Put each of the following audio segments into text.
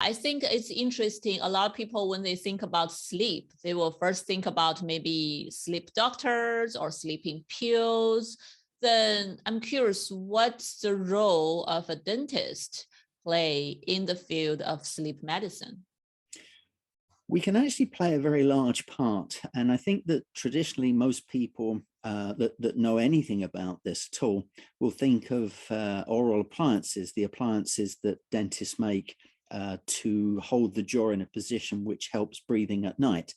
I think it's interesting. A lot of people, when they think about sleep, they will first think about maybe sleep doctors or sleeping pills. Then I'm curious, what's the role of a dentist play in the field of sleep medicine? We can actually play a very large part. And I think that traditionally most people that know anything about this at all will think of oral appliances, the appliances that dentists make to hold the jaw in a position which helps breathing at night.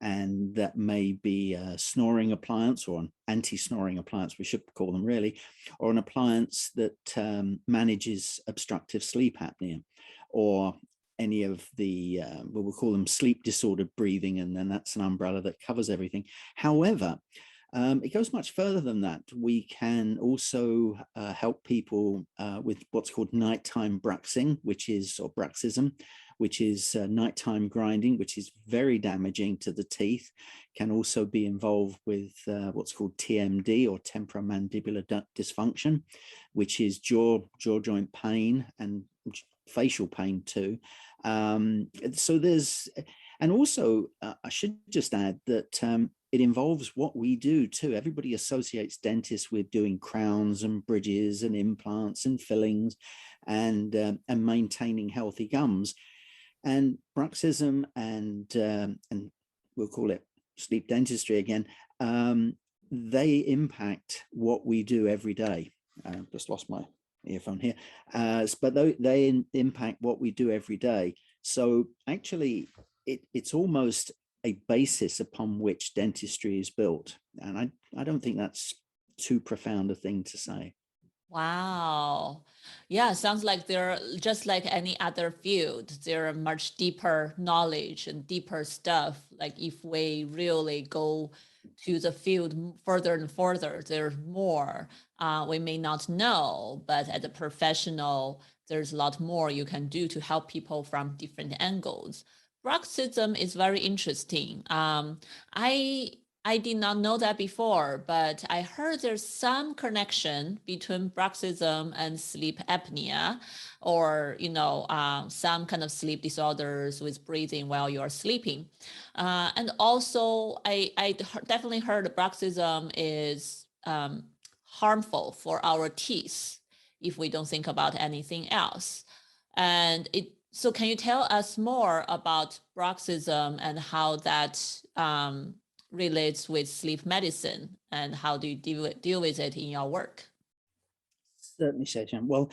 And that may be a snoring appliance or an anti-snoring appliance, we should call them really, or an appliance that manages obstructive sleep apnea, or any of the, we'll call them sleep disordered breathing, and then that's an umbrella that covers everything. However, it goes much further than that. We can also help people with what's called nighttime bruxing, or bruxism, which is nighttime grinding, which is very damaging to the teeth. Can also be involved with what's called TMD, or temporomandibular dysfunction, which is jaw joint pain and facial pain too. So there's, and also I should just add that it involves what we do too. Everybody associates dentists with doing crowns and bridges and implants and fillings and maintaining healthy gums. And bruxism and we'll call it sleep dentistry again, they impact what we do every day. Just lost my earphone here, but they impact what we do every day. So actually it's almost a basis upon which dentistry is built, and I don't think that's too profound a thing to say. Wow. Yeah, sounds like they're just like any other field. There are much deeper knowledge and deeper stuff. Like if we really go to the field further and further, there's more we may not know, but as a professional, there's a lot more you can do to help people from different angles. Bruxism is very interesting. I did not know that before, but I heard there's some connection between bruxism and sleep apnea, or some kind of sleep disorders with breathing while you're sleeping. And also, I definitely heard bruxism is harmful for our teeth if we don't think about anything else. And so can you tell us more about bruxism and how that relates with sleep medicine, and how do you deal with it in your work? Certainly, Sejan. Well,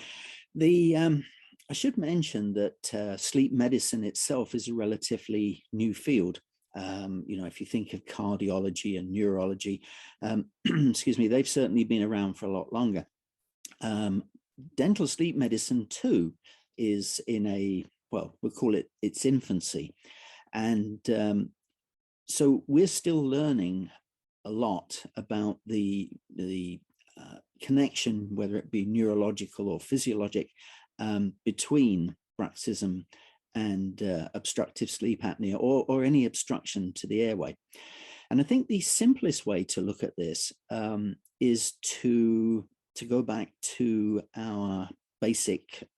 I should mention that sleep medicine itself is a relatively new field. If you think of cardiology and neurology, excuse me, they've certainly been around for a lot longer. Dental sleep medicine too is in we'll call it its infancy. And so we're still learning a lot about the connection, whether it be neurological or physiologic, between bruxism and obstructive sleep apnea, or any obstruction to the airway. And I think the simplest way to look at this is to go back to our basic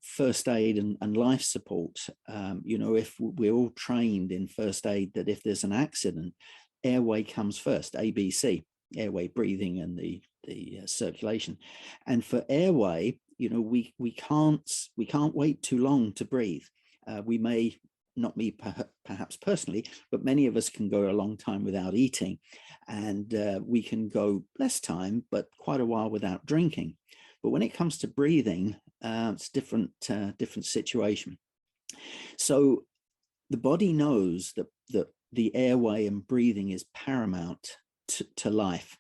first aid and life support. If we're all trained in first aid that if there's an accident, airway comes first, ABC, airway, breathing, and the circulation. And for airway, we can't wait too long to breathe. We may, not me perhaps personally, but many of us can go a long time without eating, and we can go less time, but quite a while without drinking. But when it comes to breathing, it's different situation. So the body knows that the airway and breathing is paramount to life,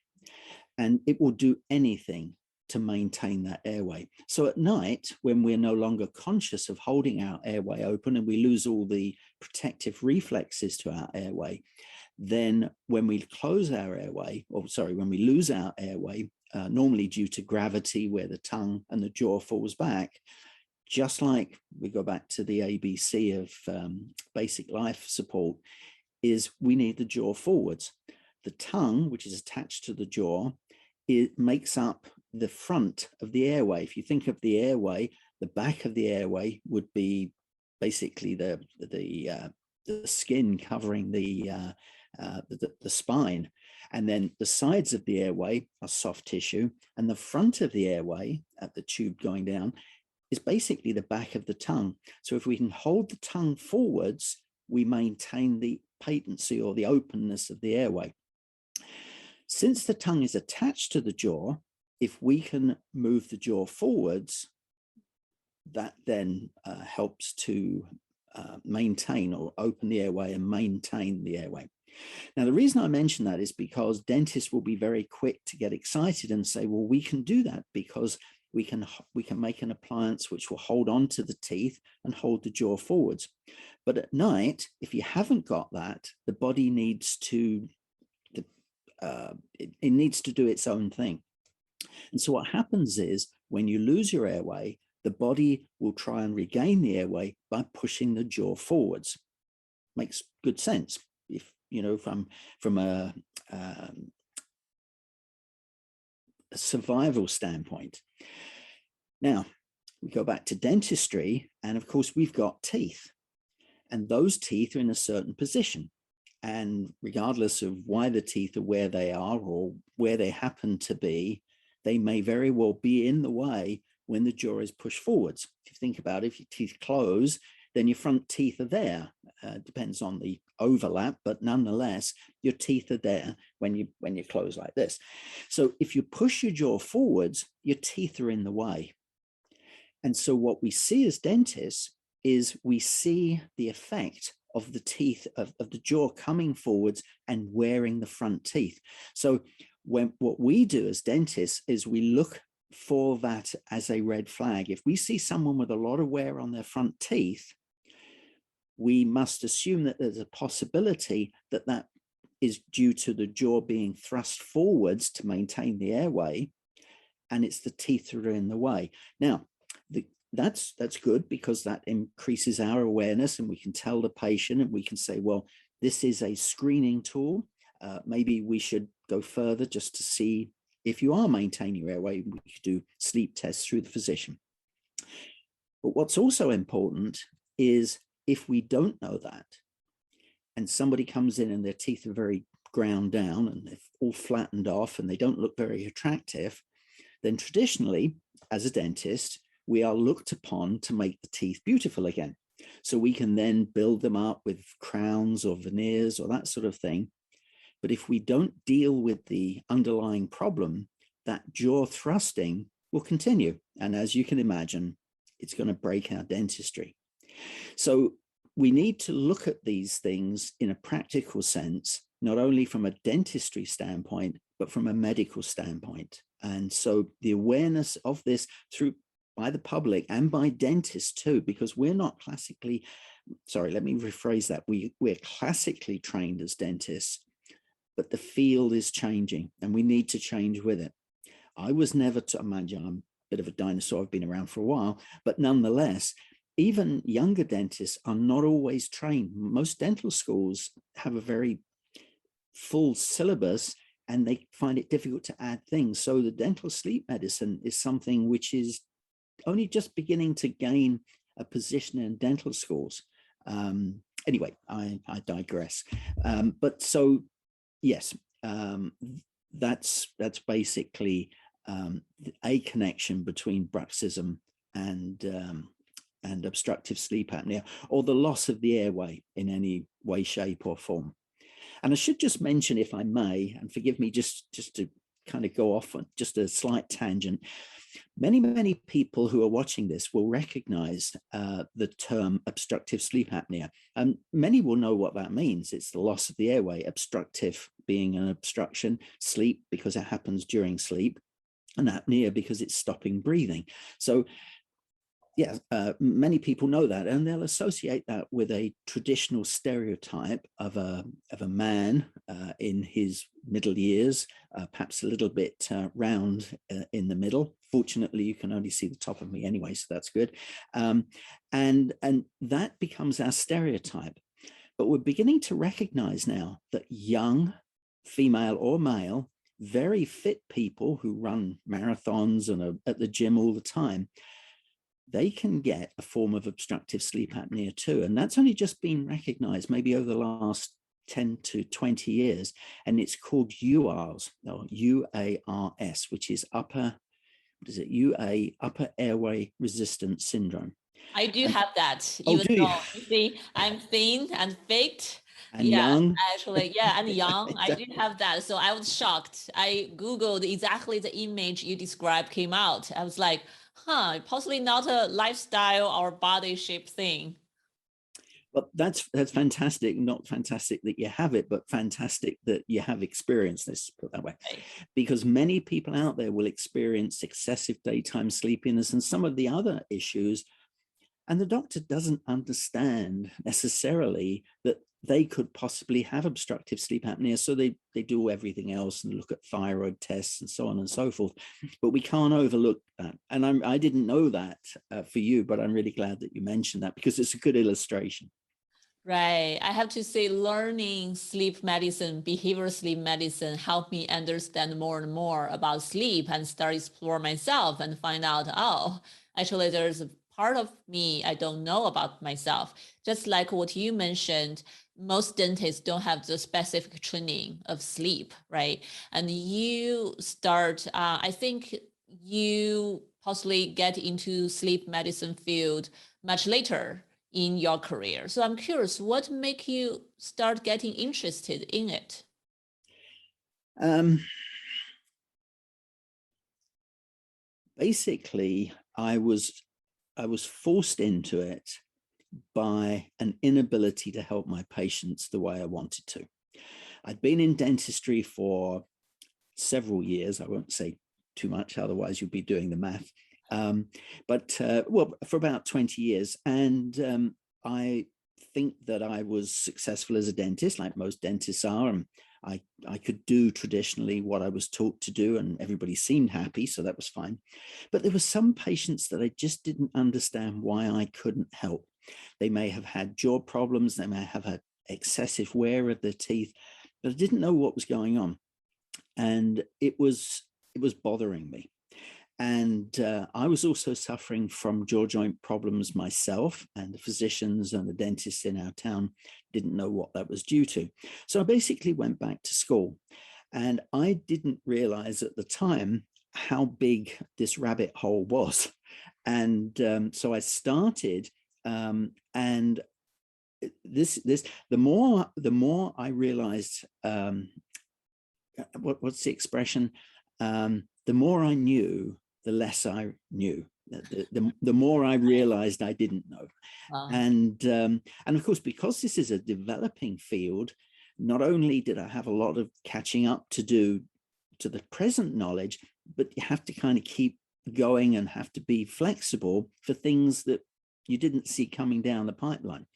and it will do anything to maintain that airway. So at night, when we're no longer conscious of holding our airway open and we lose all the protective reflexes to our airway, then when we close our airway, when we lose our airway, normally due to gravity, where the tongue and the jaw falls back, just like we go back to the ABC of basic life support, is we need the jaw forwards. The tongue, which is attached to the jaw, it makes up the front of the airway. If you think of the airway, The back of the airway would be basically the skin covering the spine. And then the sides of the airway are soft tissue, and the front of the airway at the tube going down is basically the back of the tongue. So if we can hold the tongue forwards, we maintain the patency or the openness of the airway. Since the tongue is attached to the jaw, if we can move the jaw forwards, that then helps to maintain or open the airway and maintain the airway. Now, the reason I mention that is because dentists will be very quick to get excited and say, well, we can do that because we can make an appliance which will hold on to the teeth and hold the jaw forwards. But at night, if you haven't got that, the body needs to, it needs to do its own thing. And so what happens is when you lose your airway, the body will try and regain the airway by pushing the jaw forwards. Makes good sense. If, you know, from a survival standpoint. Now, we go back to dentistry, and of course, we've got teeth, and those teeth are in a certain position. And regardless of why the teeth are where they are or where they happen to be, they may very well be in the way when the jaw is pushed forwards. If you think about it, if your teeth close, then your front teeth are there. Depends on the overlap, but nonetheless, your teeth are there when you close like this. So if you push your jaw forwards, your teeth are in the way. And so what we see as dentists is we see the effect of the teeth, of the jaw coming forwards and wearing the front teeth. So what we do as dentists is we look for that as a red flag. If we see someone with a lot of wear on their front teeth, we must assume that there's a possibility that that is due to the jaw being thrust forwards to maintain the airway, and it's the teeth that are in the way. Now, that's good because that increases our awareness, and we can tell the patient and we can say, well, this is a screening tool. Maybe we should go further just to see if you are maintaining your airway. We could do sleep tests through the physician. But what's also important is if we don't know that, and somebody comes in and their teeth are very ground down and they're all flattened off and they don't look very attractive, then traditionally, as a dentist, we are looked upon to make the teeth beautiful again. So we can then build them up with crowns or veneers or that sort of thing. But if we don't deal with the underlying problem, that jaw thrusting will continue. And as you can imagine, it's going to break our dentistry. So we need to look at these things in a practical sense, not only from a dentistry standpoint, but from a medical standpoint. And so the awareness of this by the public and by dentists too, because we're not classically, sorry, let me rephrase that. We're classically trained as dentists, but the field is changing and we need to change with it. I was never to imagine, I'm a bit of a dinosaur, I've been around for a while, but nonetheless, even younger dentists are not always trained. Most dental schools have a very full syllabus and they find it difficult to add things. So the dental sleep medicine is something which is only just beginning to gain a position in dental schools. Anyway, I digress. But so, yes, that's basically a connection between bruxism and obstructive sleep apnea, or the loss of the airway in any way, shape, or form. And I should just mention, if I may, and forgive me just to kind of go off on just a slight tangent, many people who are watching this will recognize the term obstructive sleep apnea. And many will know what that means. It's the loss of the airway, obstructive being an obstruction, sleep because it happens during sleep, and apnea because it's stopping breathing. So yeah, many people know that, and they'll associate that with a traditional stereotype of a man in his middle years, perhaps a little bit round in the middle. Fortunately, you can only see the top of me anyway, so that's good. And that becomes our stereotype. But we're beginning to recognize now that young, female or male, very fit people who run marathons and are at the gym all the time, they can get a form of obstructive sleep apnea too. And that's only just been recognized maybe over the last 10 to 20 years. And it's called UARS, or UARS, which is upper airway resistance syndrome. I do have that, Oh, even do you? though you see I'm thin and fit. And Yeah, young. actually, yeah, and young. I do Exactly. have that. So I was shocked. I Googled exactly the image you described came out. I was like, huh, possibly not a lifestyle or body shape thing. Well, that's fantastic. Not fantastic that you have it, but fantastic that you have experienced this, put that way. Right. Because many people out there will experience excessive daytime sleepiness and some of the other issues. And the doctor doesn't understand necessarily that they could possibly have obstructive sleep apnea. So they do everything else and look at thyroid tests and so on and so forth. But we can't overlook that. And I didn't know that for you, but I'm really glad that you mentioned that because it's a good illustration. Right. I have to say, learning sleep medicine, behavioral sleep medicine, helped me understand more and more about sleep and start explore myself and find out, oh, actually, there's a part of me I don't know about myself. Just like what you mentioned, most dentists don't have the specific training of sleep, right? And you start, I think you possibly get into sleep medicine field much later in your career. So I'm curious, what make you start getting interested in it? Um, Basically, I was forced into it by an inability to help my patients the way I wanted to. I'd been in dentistry for several years. I won't say too much, otherwise you'll be doing the math. Well, for about 20 years. And I think that I was successful as a dentist, like most dentists are. And I could do traditionally what I was taught to do, and everybody seemed happy, so that was fine. But there were some patients that I just didn't understand why I couldn't help. They may have had jaw problems, they may have had excessive wear of their teeth, but I didn't know what was going on. And it was bothering me. And I was also suffering from jaw joint problems myself, and the physicians and the dentists in our town didn't know what that was due to. So I basically went back to school, and I didn't realize at the time how big this rabbit hole was. And so I started, and the more I realized, what's the expression? The more I knew, the less I knew. The more I realized I didn't know. And of course, because this is a developing field, not only did I have a lot of catching up to do to the present knowledge, but you have to kind of keep going and have to be flexible for things that you didn't see coming down the pipeline.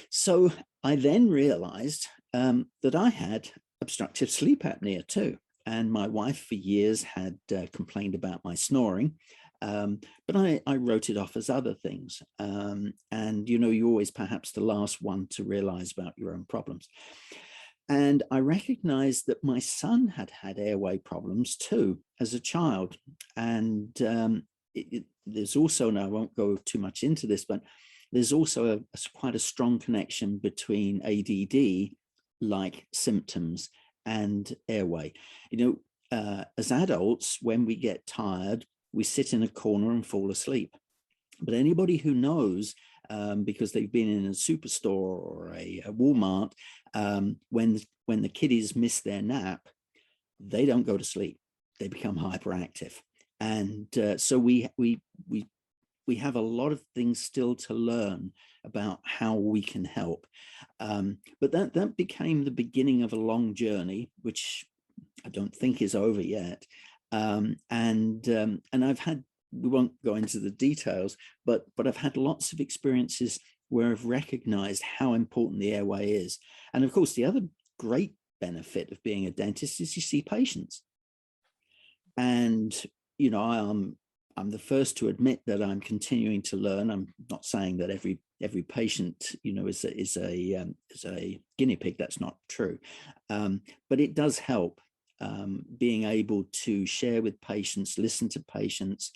So I then realized that I had obstructive sleep apnea too. And my wife for years had complained about my snoring, but I wrote it off as other things. And, you know, you're always perhaps the last one to realize about your own problems. And I recognized that my son had had airway problems too as a child. And there's also, and I won't go too much into this, but there's also quite a strong connection between ADD-like symptoms and airway. You know, as adults, when we get tired, we sit in a corner and fall asleep. But anybody who knows, because they've been in a superstore or a Walmart, when the kiddies miss their nap, they don't go to sleep. They become hyperactive. And so we have a lot of things still to learn about how we can help. But that became the beginning of a long journey, which I don't think is over yet. And I've had, we won't go into the details, but I've had lots of experiences where I've recognized how important the airway is. And of course, the other great benefit of being a dentist is you see patients. And, you know, I'm the first to admit that I'm continuing to learn. I'm not saying that every patient, you know, is a guinea pig. That's not true, but it does help being able to share with patients, listen to patients,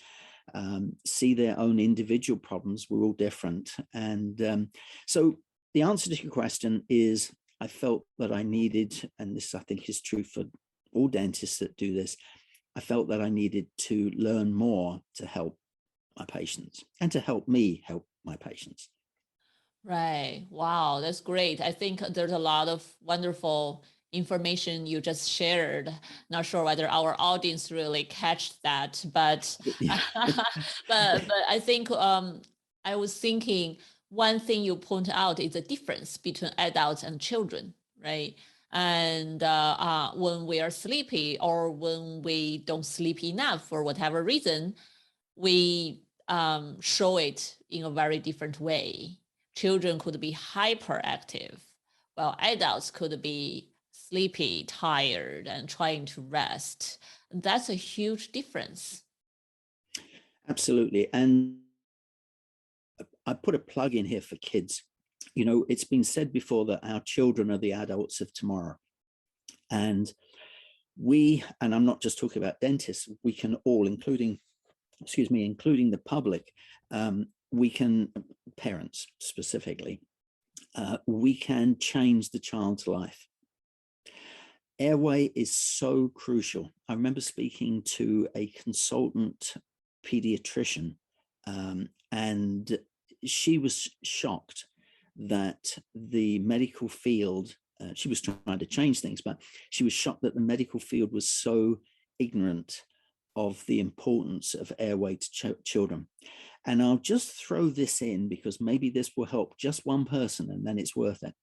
see their own individual problems. We're all different. And so the answer to your question is, I felt that I needed, and this I think is true for all dentists that do this, I felt that I needed to learn more to help my patients and to help me help my patients. Right. Wow, that's great. I think there's a lot of wonderful information you just shared. Not sure whether our audience really catch that, but Yeah. but I think I was thinking one thing you point out is the difference between adults and children, right? And when we are sleepy or when we don't sleep enough for whatever reason, we show it in a very different way. Children could be hyperactive, while adults could be sleepy, tired, and trying to rest. That's a huge difference. Absolutely. And I put a plug in here for kids. You know, it's been said before that our children are the adults of tomorrow. And and I'm not just talking about dentists, we can all, including the public, we can, parents specifically, we can change the child's life. Airway is so crucial. I remember speaking to a consultant pediatrician, and she was shocked that the medical field, she was trying to change things, but she was shocked that the medical field was so ignorant of the importance of airway to children. And I'll just throw this in because maybe this will help just one person and then it's worth it.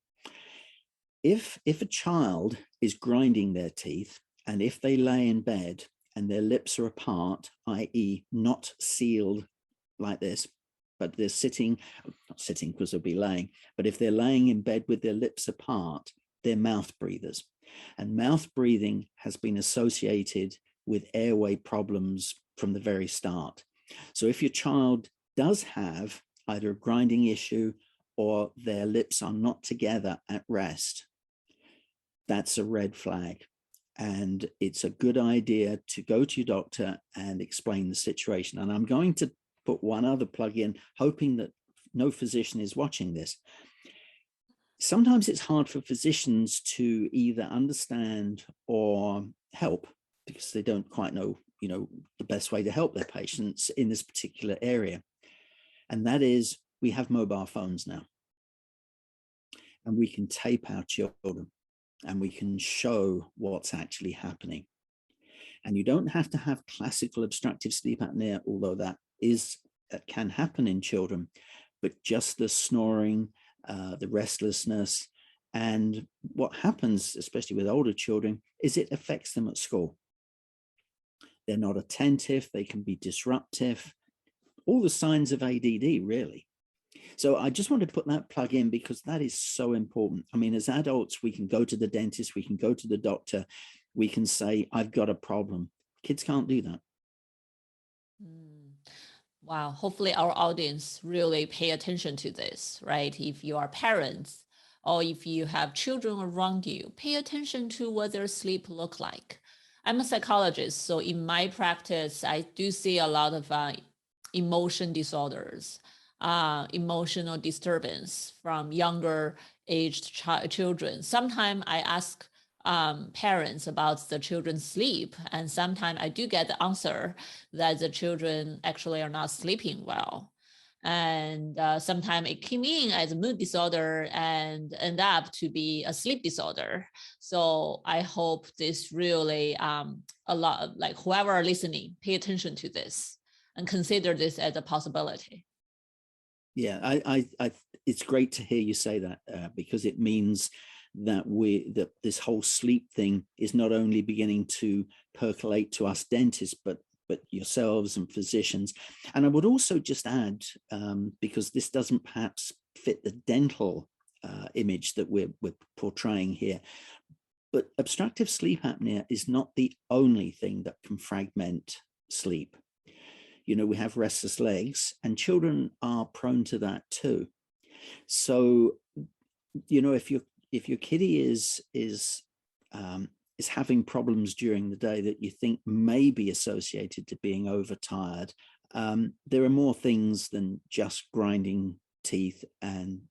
If a child is grinding their teeth and if they lay in bed and their lips are apart, i.e. not sealed like this, but they're sitting, not sitting because they'll be laying, but if they're laying in bed with their lips apart, they're mouth breathers. And mouth breathing has been associated with airway problems from the very start. So if your child does have either a grinding issue or their lips are not together at rest, that's a red flag. And it's a good idea to go to your doctor and explain the situation. And I'm going to put one other plug in, hoping that no physician is watching this. Sometimes it's hard for physicians to either understand or help because they don't quite know, the best way to help their patients in this particular area. And that is, we have mobile phones now. And we can tape our children and we can show what's actually happening. And you don't have to have classical obstructive sleep apnea, although that can happen in children, but just the snoring, the restlessness. And what happens, especially with older children, is it affects them at school. They're not attentive, they can be disruptive, all the signs of ADD, really. So I just want to put that plug in because that is so important. I mean, as adults, we can go to the dentist, we can go to the doctor, we can say, I've got a problem. Kids can't do that. Wow. Hopefully our audience really pay attention to this, right? If you are parents or if you have children around you, pay attention to what their sleep look like. I'm a psychologist, so in my practice, I do see a lot of emotion disorders, emotional disturbance from younger aged children. Sometimes I ask parents about the children's sleep, and sometimes I do get the answer that the children actually are not sleeping well. And sometimes it came in as a mood disorder and end up to be a sleep disorder. So I hope this really a lot of, like, whoever are listening, pay attention to this and consider this as a possibility. Yeah, I it's great to hear you say that because it means that this whole sleep thing is not only beginning to percolate to us dentists, but yourselves and physicians. And I would also just add, because this doesn't perhaps fit the dental image that we're portraying here, but obstructive sleep apnea is not the only thing that can fragment sleep. We have restless legs, and children are prone to that too. So, if your kiddie is having problems during the day that you think may be associated to being overtired, there are more things than just grinding teeth and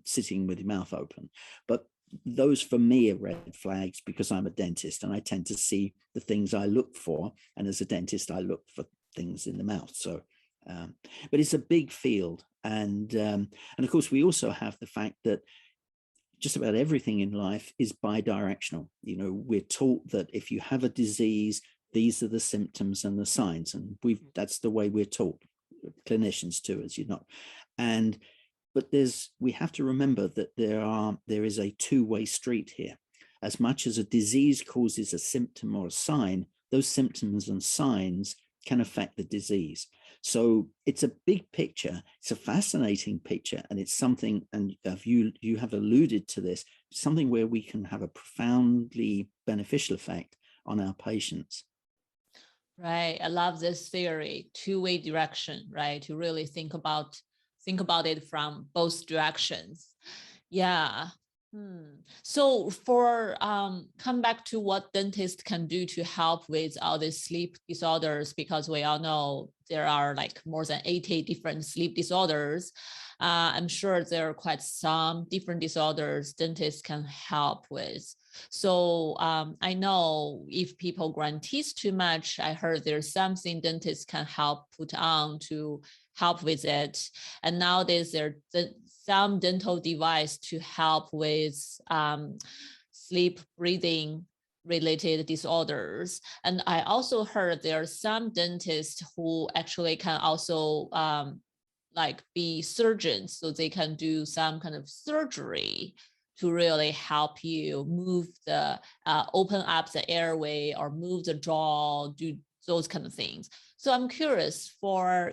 sitting with your mouth open. But those for me are red flags because I'm a dentist and I tend to see the things I look for. And as a dentist, I look for things in the mouth. So, but it's a big field. And of course, we also have the fact that just about everything in life is bidirectional. You know, we're taught that if you have a disease, these are the symptoms and the signs. And that's the way we're taught, clinicians too, as you know. But we have to remember that there is a two-way street here. As much as a disease causes a symptom or a sign, those symptoms and signs can affect the disease. So it's a big picture. It's a fascinating picture, and it's something, and you have alluded to this, something where we can have a profoundly beneficial effect on our patients. Right. I love this theory, two-way direction, right? To really think about it from both directions. Yeah. So for come back to what dentists can do to help with all these sleep disorders, because we all know there are like more than 80 different sleep disorders. I'm sure there are quite some different disorders dentists can help with. So I know if people grind teeth too much, I heard there's something dentists can help put on to help with it. And nowadays there's some dental device to help with sleep breathing related disorders. And I also heard there are some dentists who actually can also like be surgeons, so they can do some kind of surgery to really help you move the open up the airway or move the jaw, do those kind of things. So I'm curious for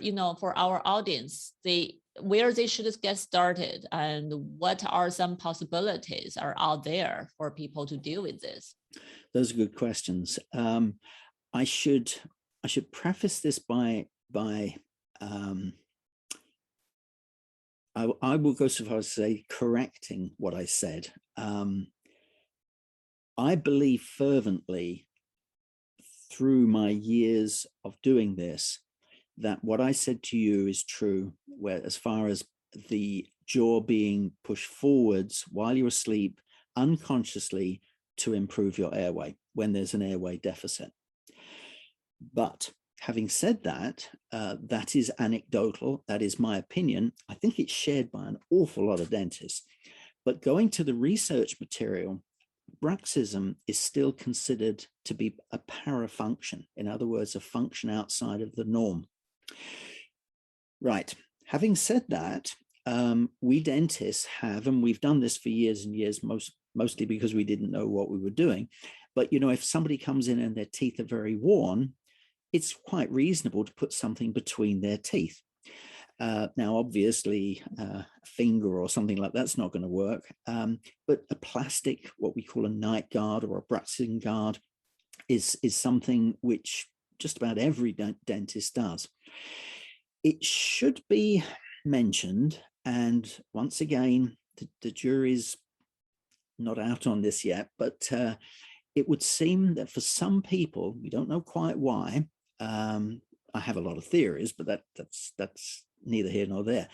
our audience, where they should get started and what are some possibilities are out there for people to deal with this. Those are good questions. I should preface this by I will go so far as to say correcting what I said. I believe fervently through my years of doing this that what I said to you is true, where as far as the jaw being pushed forwards while you're asleep unconsciously to improve your airway when there's an airway deficit. But having said that, that is anecdotal. That is my opinion. I think it's shared by an awful lot of dentists. But going to the research material, bruxism is still considered to be a parafunction. In other words, a function outside of the norm. Right. Having said that, we dentists have, and we've done this for years and years, mostly because we didn't know what we were doing. But, you know, if somebody comes in and their teeth are very worn, it's quite reasonable to put something between their teeth. Now, obviously, a finger or something like that's not going to work. But a plastic, what we call a night guard or a bruxism guard, is something which just about every dentist does. It should be mentioned, and once again, the jury's not out on this yet, but it would seem that for some people, we don't know quite why. I have a lot of theories, but that's neither here nor there.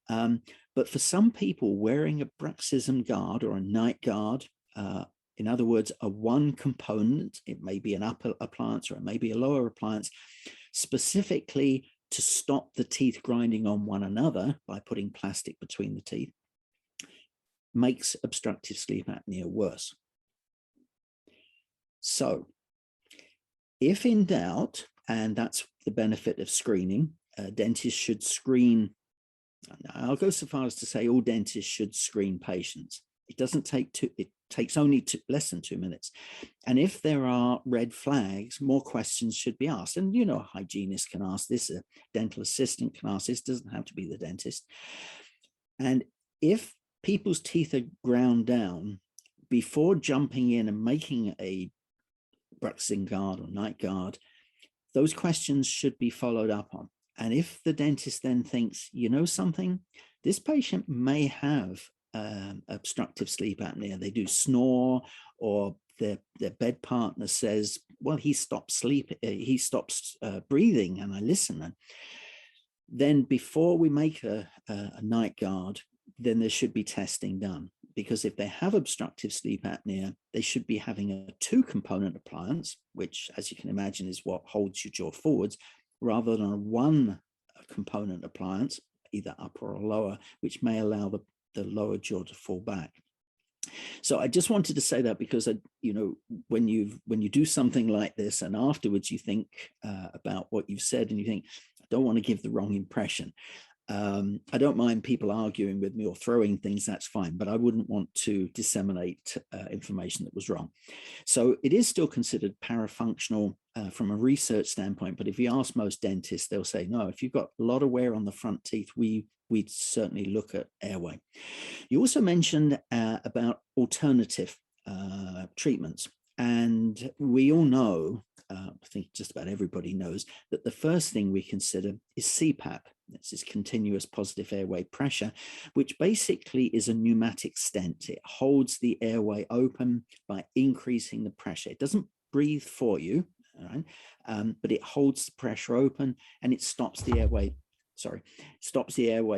But for some people, wearing a bruxism guard or a night guard, in other words, a one component, it may be an upper appliance or it may be a lower appliance, specifically to stop the teeth grinding on one another by putting plastic between the teeth, makes obstructive sleep apnea worse. So if in doubt, and that's the benefit of screening, dentists should screen. I'll go so far as to say all dentists should screen patients. It doesn't take it takes only less than 2 minutes. And if there are red flags, more questions should be asked. And, you know, a hygienist can ask this, a dental assistant can ask this, doesn't have to be the dentist. And if people's teeth are ground down, before jumping in and making a bruxism guard or night guard, those questions should be followed up on. And if the dentist then thinks, you know something, this patient may have obstructive sleep apnea, they do snore, or their bed partner says, well, he stops breathing, and I listen. then before we make a night guard, then there should be testing done. Because if they have obstructive sleep apnea, they should be having a 2-component appliance, which, as you can imagine, is what holds your jaw forwards, rather than a 1-component appliance, either upper or lower, which may allow the lower jaw to fall back. So I just wanted to say that because, when you do something like this and afterwards you think about what you've said and you think, I don't want to give the wrong impression. I don't mind people arguing with me or throwing things, that's fine, but I wouldn't want to disseminate information that was wrong. So it is still considered parafunctional from a research standpoint, but if you ask most dentists, they'll say, no, if you've got a lot of wear on the front teeth, we'd certainly look at Airway. You also mentioned about alternative treatments. And we all know, I think just about everybody knows, that the first thing we consider is CPAP. This is continuous positive airway pressure, which basically is a pneumatic stent. It holds the airway open by increasing the pressure. It doesn't breathe for you, all right? But it holds the pressure open and it stops the airway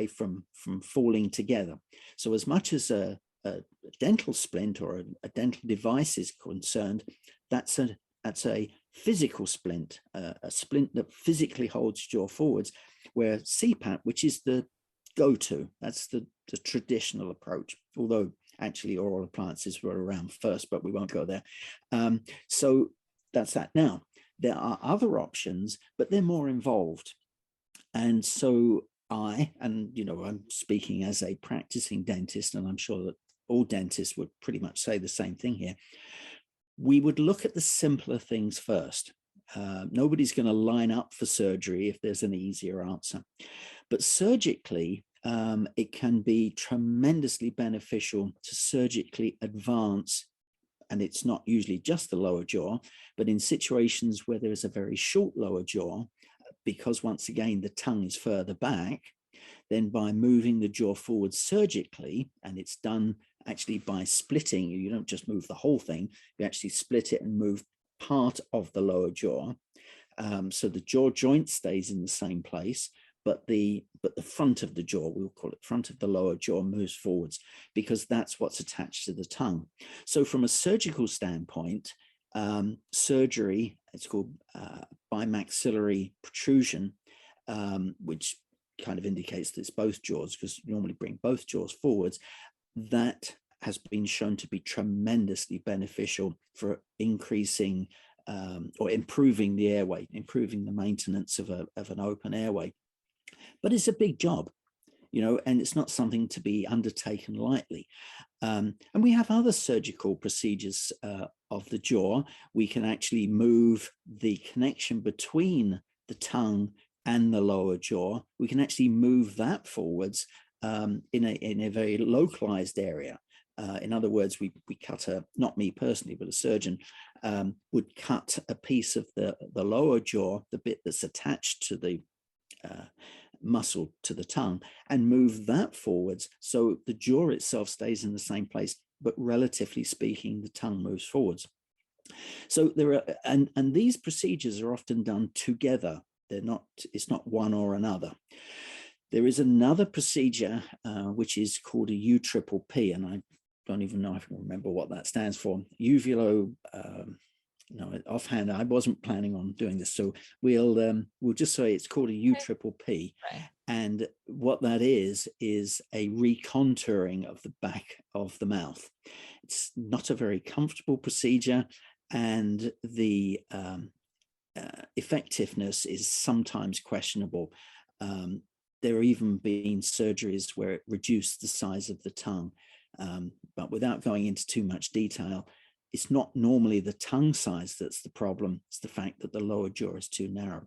from falling together. So as much as a dental splint or a dental device is concerned, that's a physical splint, a splint that physically holds jaw forwards, where CPAP, which is the go-to, that's the traditional approach, although actually oral appliances were around first, but we won't go there. So that's that. Now, there are other options, but they're more involved. And so I'm speaking as a practicing dentist, and I'm sure that all dentists would pretty much say the same thing here. We would look at the simpler things first. Nobody's going to line up for surgery if there's an easier answer. But surgically, it can be tremendously beneficial to surgically advance, and it's not usually just the lower jaw, but in situations where there is a very short lower jaw, because once again, the tongue is further back, then by moving the jaw forward surgically, and it's done actually by splitting, you don't just move the whole thing, you actually split it and move part of the lower jaw. So the jaw joint stays in the same place, but the front of the jaw, we'll call it front of the lower jaw, moves forwards because that's what's attached to the tongue. So from a surgical standpoint, surgery, it's called bimaxillary protrusion, which kind of indicates that it's both jaws, because you normally bring both jaws forwards. That has been shown to be tremendously beneficial for increasing or improving the airway, improving the maintenance of an open airway. But it's a big job, and it's not something to be undertaken lightly. And we have other surgical procedures of the jaw. We can actually move the connection between the tongue and the lower jaw. We can actually move that forwards in a very localized area. In other words, we cut not me personally, but a surgeon would cut a piece of the lower jaw, the bit that's attached to the muscle to the tongue, and move that forwards so the jaw itself stays in the same place, but relatively speaking, the tongue moves forwards. So there are, and these procedures are often done together. It's not one or another. There is another procedure which is called a UPPP, and I don't even know if I can remember what that stands for. Offhand, I wasn't planning on doing this, so we'll just say it's called a UPPP. Right. And what that is a recontouring of the back of the mouth. It's not a very comfortable procedure, and the effectiveness is sometimes questionable. There have even been surgeries where it reduced the size of the tongue. But without going into too much detail, it's not normally the tongue size that's the problem. It's the fact that the lower jaw is too narrow.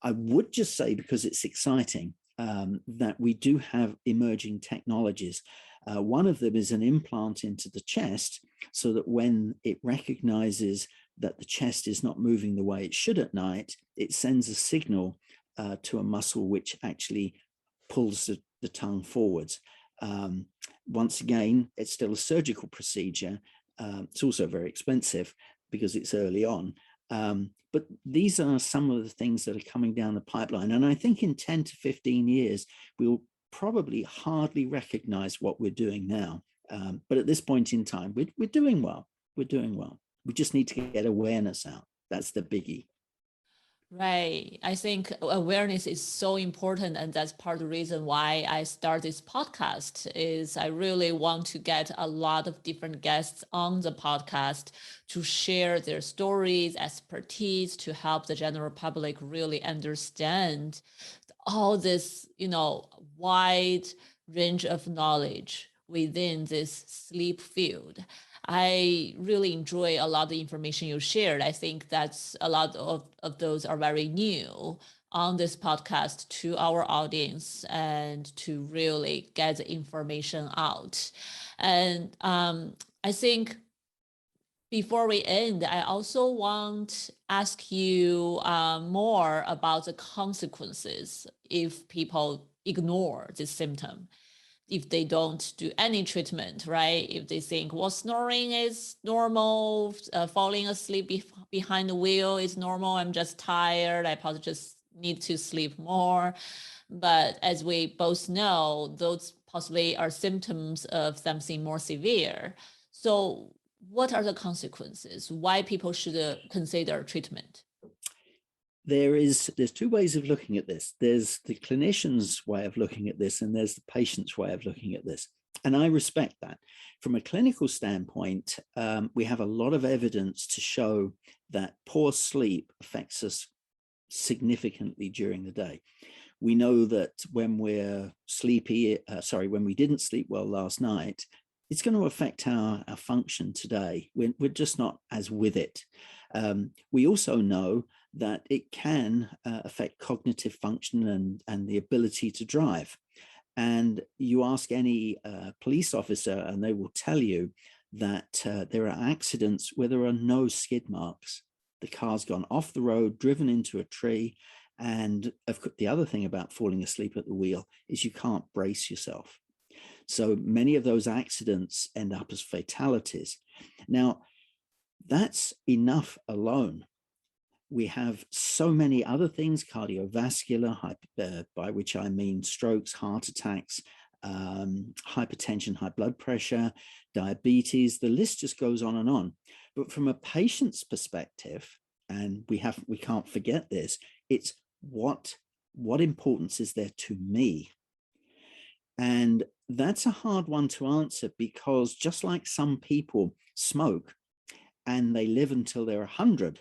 I would just say, because it's exciting, that we do have emerging technologies. One of them is an implant into the chest, so that when it recognizes that the chest is not moving the way it should at night, it sends a signal to a muscle which actually pulls the tongue forwards. Once again, it's still a surgical procedure. It's also very expensive because it's early on, But these are some of the things that are coming down the pipeline. And I think in 10 to 15 years, we'll probably hardly recognize what we're doing now. But at this point in time, we're doing well. We're doing well. We just need to get awareness out. That's the biggie. Right. I think awareness is so important, and that's part of the reason why I start this podcast is I really want to get a lot of different guests on the podcast to share their stories, expertise, to help the general public really understand all this, wide range of knowledge within this sleep field. I really enjoy a lot of the information you shared. I think that's a lot of those are very new on this podcast to our audience and to really get the information out. And I think before we end, I also want to ask you more about the consequences if people ignore this symptom, if they don't do any treatment, right? If they think, well, snoring is normal, falling asleep behind the wheel is normal, I'm just tired, I probably just need to sleep more. But as we both know, those possibly are symptoms of something more severe. So what are the consequences? Why people should consider treatment? There's two ways of looking at this. There's the clinician's way of looking at this, and there's the patient's way of looking at this. And I respect that. From a clinical standpoint, we have a lot of evidence to show that poor sleep affects us significantly during the day. We know that when we're sleepy, when we didn't sleep well last night, it's going to affect our function today. We're just not as with it. We also know that it can affect cognitive function and the ability to drive. And you ask any police officer and they will tell you that there are accidents where there are no skid marks. The car's gone off the road, driven into a tree. And the other thing about falling asleep at the wheel is you can't brace yourself. So many of those accidents end up as fatalities. Now, that's enough alone. We have so many other things, cardiovascular, by which I mean strokes, heart attacks, hypertension, high blood pressure, diabetes, the list just goes on and on. But from a patient's perspective, and we can't forget this, it's what importance is there to me? And that's a hard one to answer, because just like some people smoke and they live until they're 100,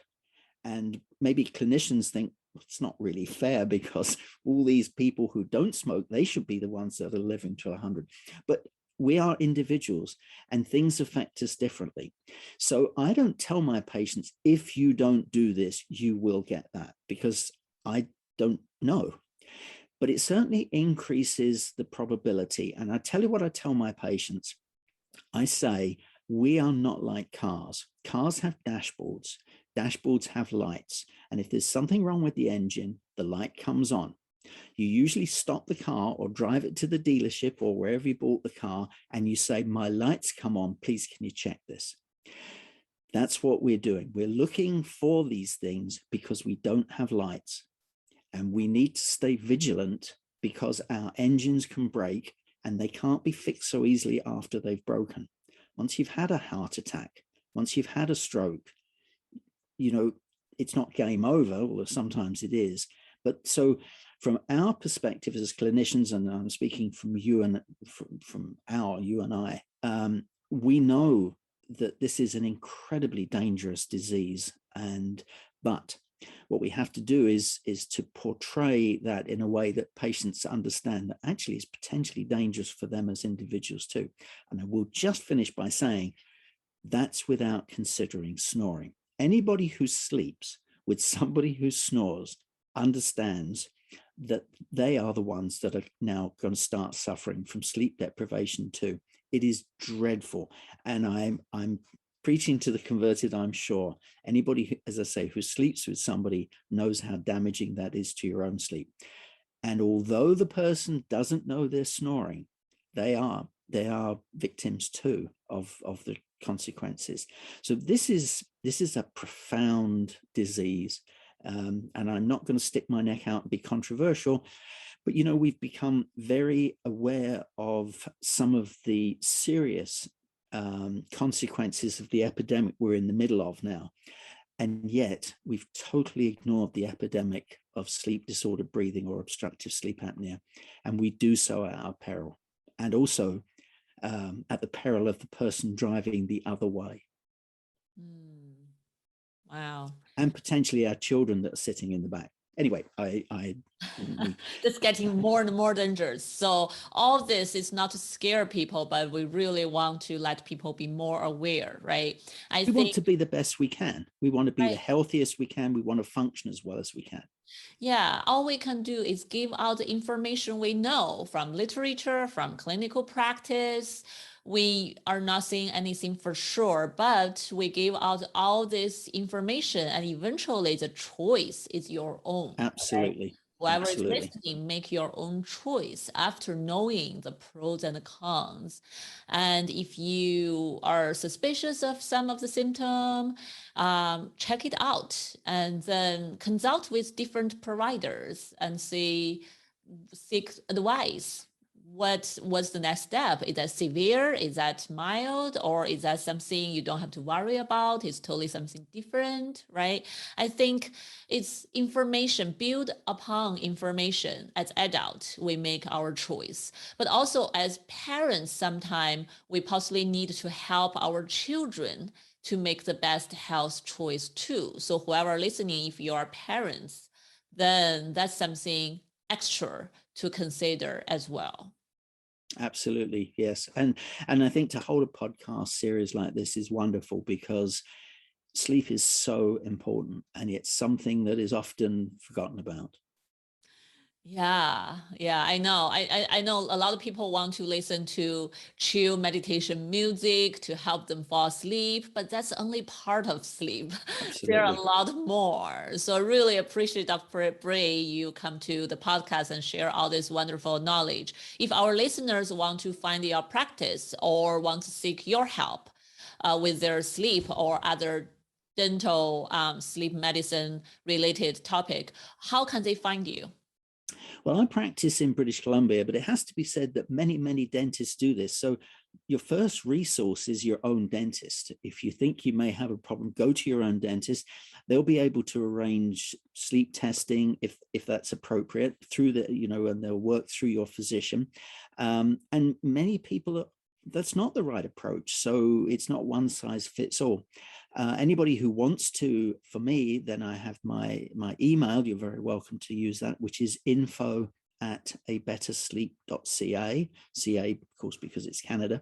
and maybe clinicians think it's not really fair because all these people who don't smoke, they should be the ones that are living to 100. But we are individuals and things affect us differently. So I don't tell my patients, if you don't do this, you will get that, because I don't know. But it certainly increases the probability. And I tell you what I tell my patients. I say, we are not like cars. Cars have dashboards. Dashboards have lights. And if there's something wrong with the engine, the light comes on. You usually stop the car or drive it to the dealership or wherever you bought the car, and you say, my lights come on, please can you check this? That's what we're doing. We're looking for these things because we don't have lights. And we need to stay vigilant because our engines can break and they can't be fixed so easily after they've broken. Once you've had a heart attack, once you've had a stroke, it's not game over, although sometimes it is. But so from our perspective as clinicians, and I'm speaking from you and you and I, we know that this is an incredibly dangerous disease. But what we have to do is to portray that in a way that patients understand that actually it's potentially dangerous for them as individuals too. And I will just finish by saying that's without considering snoring. Anybody who sleeps with somebody who snores understands that they are the ones that are now going to start suffering from sleep deprivation too. It is dreadful. And I'm preaching to the converted, I'm sure. Anybody, as I say, who sleeps with somebody knows how damaging that is to your own sleep. And although the person doesn't know they're snoring, they are victims too of the consequences. So this is a profound disease. And I'm not going to stick my neck out and be controversial, but, you know, we've become very aware of some of the serious consequences of the epidemic we're in the middle of now. And yet we've totally ignored the epidemic of sleep disordered breathing or obstructive sleep apnea. And we do so at our peril, and also at the peril of the person driving the other way. Wow. And potentially our children that are sitting in the back. Anyway, It's getting more and more dangerous. So all this is not to scare people, but we really want to let people be more aware, right? We want to be the best we can. We want to be the healthiest we can. We want to function as well as we can. Yeah, all we can do is give out the information we know from literature, from clinical practice. We are not saying anything for sure, but we give out all this information, and eventually the choice is your own. Absolutely. Okay? Whoever Absolutely. is listening, make your own choice after knowing the pros and the cons. And if you are suspicious of some of the symptoms, check it out and then consult with different providers and seek advice. What was the next step? Is that severe? Is that mild? Or is that something you don't have to worry about? It's totally something different, right? I think it's information, build upon information. As adults, we make our choice. But also as parents, sometimes we possibly need to help our children to make the best health choice too. So whoever listening, if you are parents, then that's something extra to consider as well. Absolutely, yes. And I think to hold a podcast series like this is wonderful, because sleep is so important, and it's something that is often forgotten about. Yeah, I know. I know a lot of people want to listen to chill meditation music to help them fall asleep, but that's only part of sleep. There are a lot more. So I really appreciate Dr. Bray, you come to the podcast and share all this wonderful knowledge. If our listeners want to find your practice or want to seek your help with their sleep or other dental sleep medicine related topic, how can they find you? Well, I practice in British Columbia, but it has to be said that many, many dentists do this. So your first resource is your own dentist. If you think you may have a problem, go to your own dentist. They'll be able to arrange sleep testing if that's appropriate through the, you know, and they'll work through your physician. And many people that's not the right approach. So it's not one size fits all. Anybody who wants to, for me, then I have my email. You're very welcome to use that, which is info@abettersleep.ca. CA, of course, because it's Canada.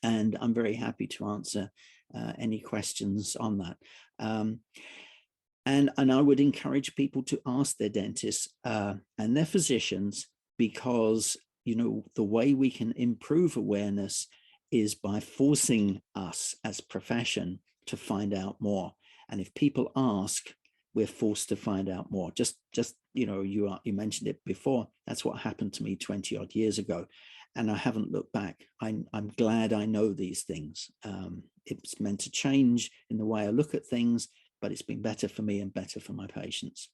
And I'm very happy to answer any questions on that. And I would encourage people to ask their dentists and their physicians, because, you know, the way we can improve awareness is by forcing us as a profession to find out more. And if people ask, we're forced to find out more. Just you know, you mentioned it before. That's what happened to me 20 odd years ago, and I haven't looked back. I'm glad I know these things. It's meant to change in the way I look at things, but it's been better for me and better for my patients.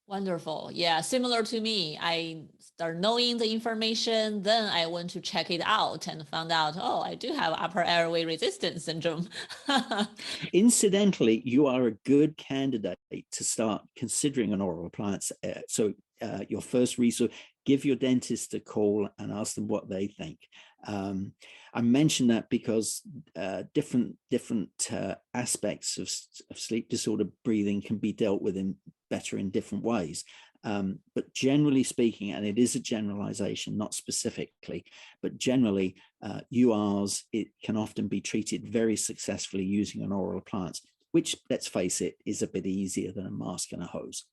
Wonderful. Yeah, similar to me. I start knowing the information, then I went to check it out and found out, oh, I do have upper airway resistance syndrome. Incidentally, you are a good candidate to start considering an oral appliance. So your first resource, give your dentist a call and ask them what they think. I mention that because different aspects of sleep disorder breathing can be dealt with better in different ways. But generally speaking, and it is a generalization, not specifically, but generally, URs, it can often be treated very successfully using an oral appliance, which, let's face it, is a bit easier than a mask and a hose.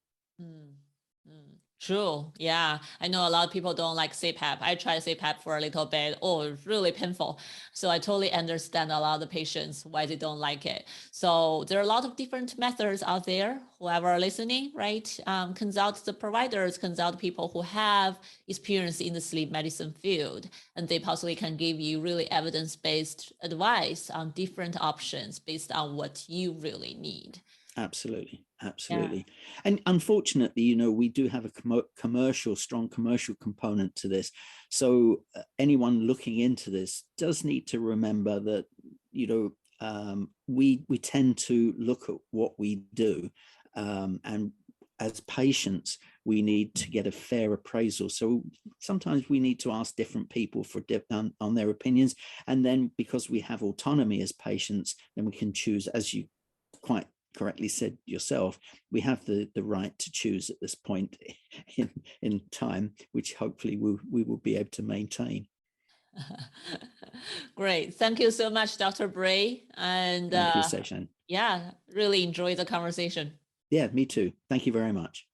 True. Yeah. I know a lot of people don't like CPAP. I tried CPAP for a little bit. Oh, it's really painful. So I totally understand a lot of the patients why they don't like it. So there are a lot of different methods out there. Whoever listening, right? Consult the providers, consult people who have experience in the sleep medicine field, and they possibly can give you really evidence-based advice on different options based on what you really need. Absolutely, Yeah. absolutely. And unfortunately, you know, we do have a strong commercial component to this. So anyone looking into this does need to remember that, you know, we tend to look at what we do, and as patients, we need to get a fair appraisal. So sometimes we need to ask different people for on their opinions, and then because we have autonomy as patients, then we can choose, as you quite correctly said yourself, we have the right to choose at this point in time, which hopefully we will be able to maintain. Great. Thank you so much, Dr. Bray. And Thank you, Seshan. yeah, really enjoy the conversation. Yeah, me too. Thank you very much.